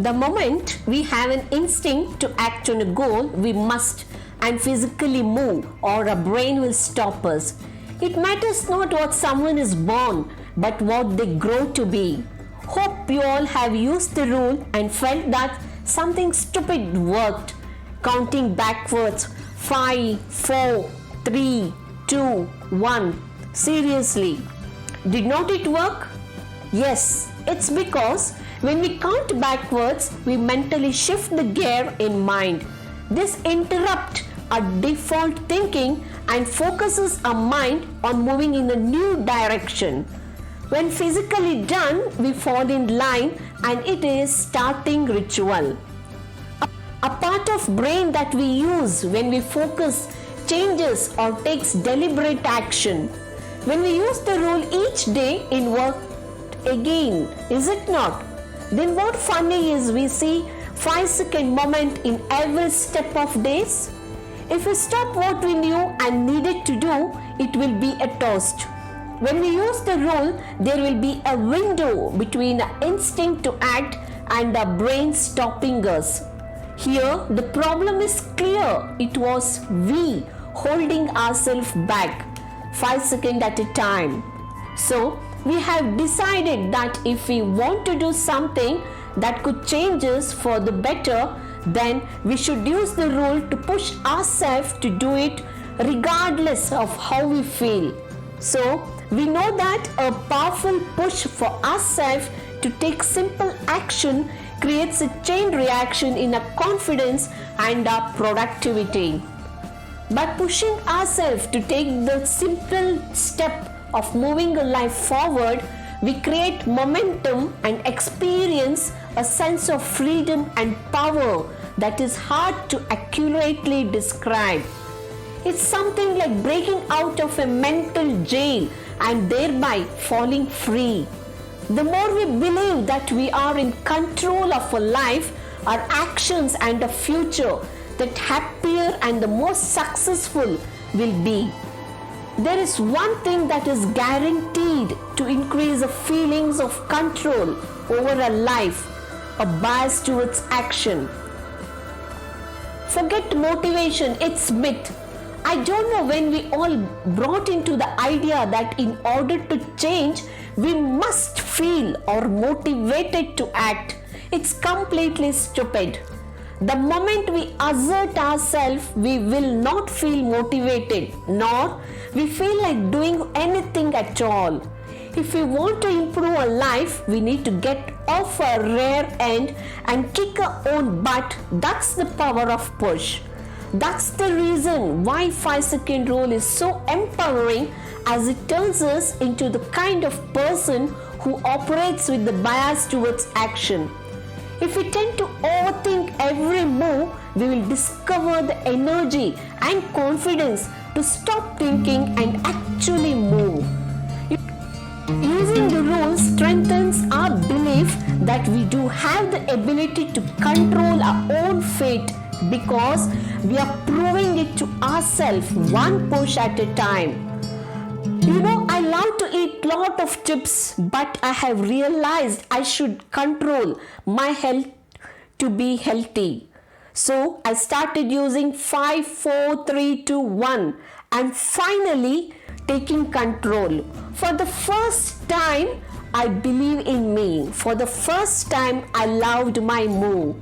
The moment we have an instinct to act on a goal, we must and physically move, or our brain will stop us. It matters not what someone is born, but what they grow to be. Hope you all have used the rule and felt that something stupid worked. Counting backwards 5, 4, 3, 2, 1. Seriously, did not it work? Yes, it's because when we count backwards, we mentally shift the gear in mind. This interrupts our default thinking and focuses our mind on moving in a new direction. When physically done, we fall in line and it is starting ritual. A part of brain that we use when we focus changes or takes deliberate action. When we use the rule each day, it works again, is it not? Then what funny is we see 5-second moment in every step of days? If we stop what we knew and needed to do, it will be a toast. When we use the rule, there will be a window between our instinct to act and our brain stopping us. Here, the problem is clear. It was we holding ourselves back 5 seconds at a time. So, we have decided that if we want to do something that could change us for the better, then we should use the rule to push ourselves to do it regardless of how we feel. So, we know that a powerful push for ourselves to take simple action creates a chain reaction in our confidence and our productivity. By pushing ourselves to take the simple step of moving a life forward, we create momentum and experience a sense of freedom and power that is hard to accurately describe. It's something like breaking out of a mental jail and thereby falling free. The more we believe that we are in control of our life, our actions and our future, the happier and the more successful we'll be. There is one thing that is guaranteed to increase the feelings of control over a life, a bias towards action. Forget motivation, it's myth. I don't know when we all brought into the idea that in order to change, we must feel or motivated to act. It's completely stupid. The moment we assert ourselves, we will not feel motivated, nor we feel like doing anything at all. If we want to improve our life, we need to get off our rear end and kick our own butt. That's the power of push. That's the reason why 5-second rule is so empowering, as it turns us into the kind of person who operates with the bias towards action. If we tend to overthink every move, we will discover the energy and confidence to stop thinking and actually move. Using the rules strengthens our belief that we do have the ability to control our own fate, because we are proving it to ourselves one push at a time. You know, I love to eat lot of chips, but I have realized I should control my health to be healthy. So I started using 5, 4, 3, 2, 1 and finally taking control. For the first time, I believe in me. For the first time, I loved my move.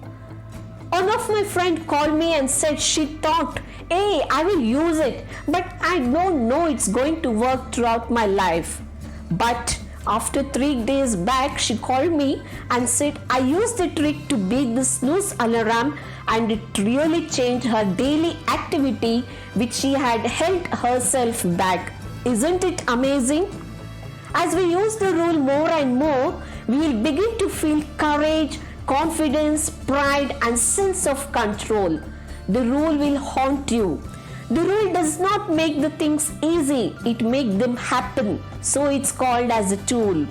One of my friends called me and said she thought, hey, I will use it, but I don't know it's going to work throughout my life. But after 3 days back, she called me and said, I used the trick to beat the snooze alarm and it really changed her daily activity which she had held herself back. Isn't it amazing? As we use the rule more and more, we will begin to feel courage, confidence, pride and sense of control. The rule will haunt you. The rule does not make the things easy, it makes them happen. So it's called as a tool.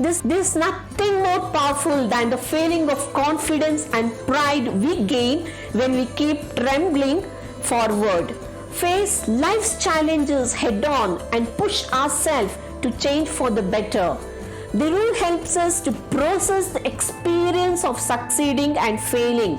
There's nothing more powerful than the feeling of confidence and pride we gain when we keep trembling forward. Face life's challenges head on and push ourselves to change for the better. The rule helps us to process the experience of succeeding and failing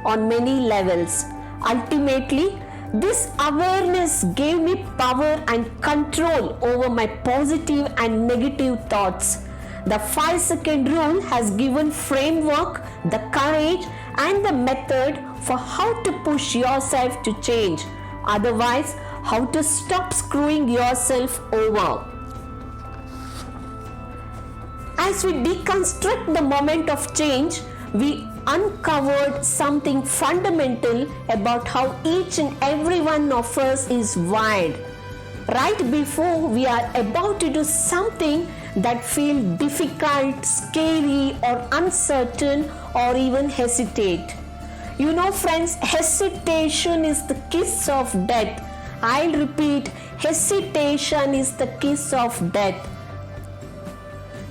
on many levels. Ultimately, this awareness gave me power and control over my positive and negative thoughts. The 5-second rule has given framework, the courage and the method for how to push yourself to change. Otherwise, how to stop screwing yourself over. As we deconstruct the moment of change, we uncovered something fundamental about how each and every one of us is wired. Right before we are about to do something that feels difficult, scary or uncertain or even hesitate. You know friends, hesitation is the kiss of death. I'll repeat, hesitation is the kiss of death.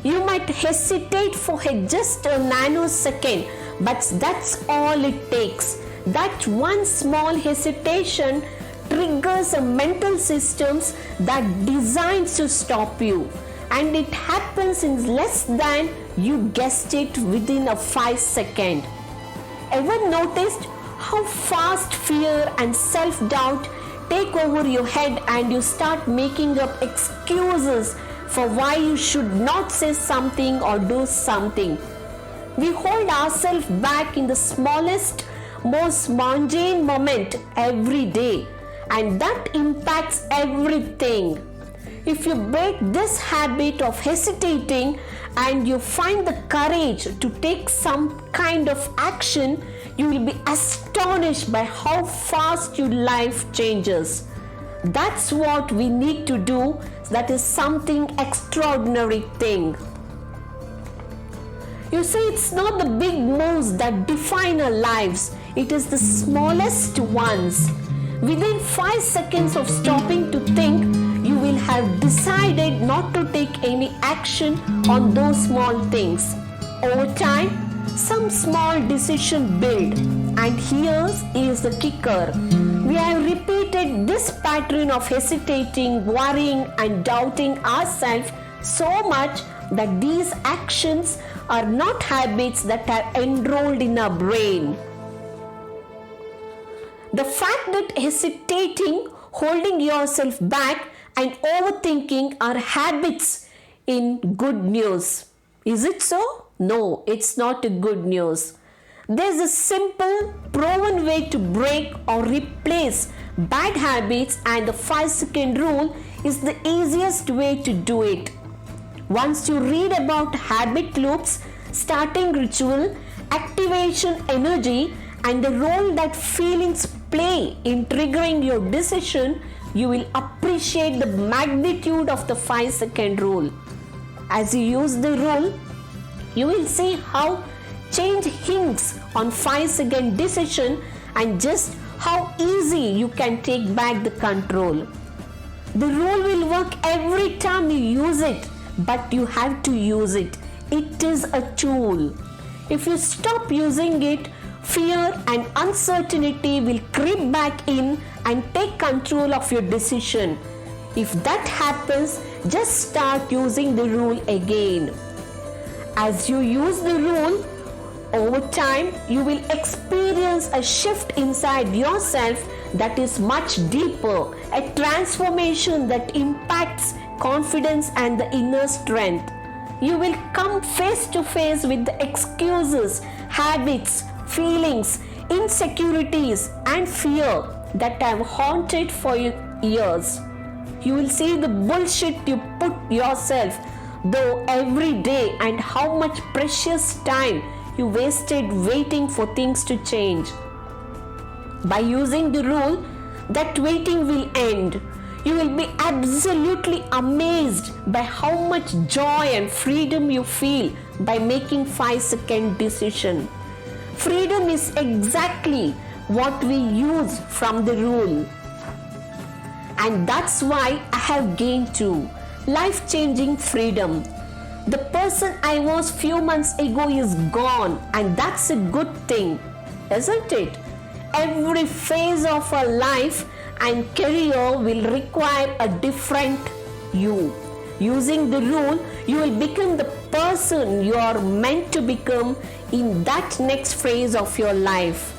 You might hesitate for just a nanosecond, but that's all it takes. That one small hesitation triggers a mental systems that designs to stop you, and it happens in less than you guessed it, within a 5 seconds. Ever noticed how fast fear and self-doubt take over your head and you start making up excuses for why you should not say something or do something? We hold ourselves back in the smallest, most mundane moment every day, and that impacts everything. If you break this habit of hesitating and you find the courage to take some kind of action, you will be astonished by how fast your life changes. That's what we need to do. That is something extraordinary thing. You see, it's not the big moves that define our lives. It is the smallest ones. Within 5 seconds of stopping to think, you will have decided not to take any action on those small things. Over time, some small decision build, and here is the kicker. We have repeated this pattern of hesitating, worrying and doubting ourselves so much that these actions are not habits that are enrolled in our brain. The fact that hesitating, holding yourself back and overthinking are habits in good news. Is it so? No, it's not a good news. There's a simple, proven way to break or replace bad habits, and the 5-second rule is the easiest way to do it. Once you read about habit loops, starting ritual, activation energy, and the role that feelings play in triggering your decision, you will appreciate the magnitude of the 5-second rule. As you use the rule, you will see how change hinges on 5-second decision and just how easy you can take back the control. The rule will work every time you use it, but you have to use it. It is a tool. If you stop using it, fear and uncertainty will creep back in and take control of your decision. If that happens, just start using the rule again. As you use the rule, over time, you will experience a shift inside yourself that is much deeper, a transformation that impacts confidence and the inner strength. You will come face to face with the excuses, habits, feelings, insecurities and fear that have haunted for years. You will see the bullshit you put yourself through every day and how much precious time you wasted waiting for things to change. By using the rule, that waiting will end. You will be absolutely amazed by how much joy and freedom you feel by making 5-second decision. Freedom is exactly what we use from the rule. And that's why I have gained too. Life-changing freedom. The person I was few months ago is gone, and that's a good thing, isn't it? Every phase of our life and career will require a different you. Using the rule, you will become the person you are meant to become in that next phase of your life.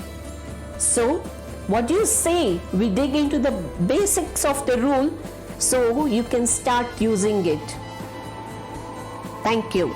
So, what do you say we dig into the basics of the rule so you can start using it? Thank you.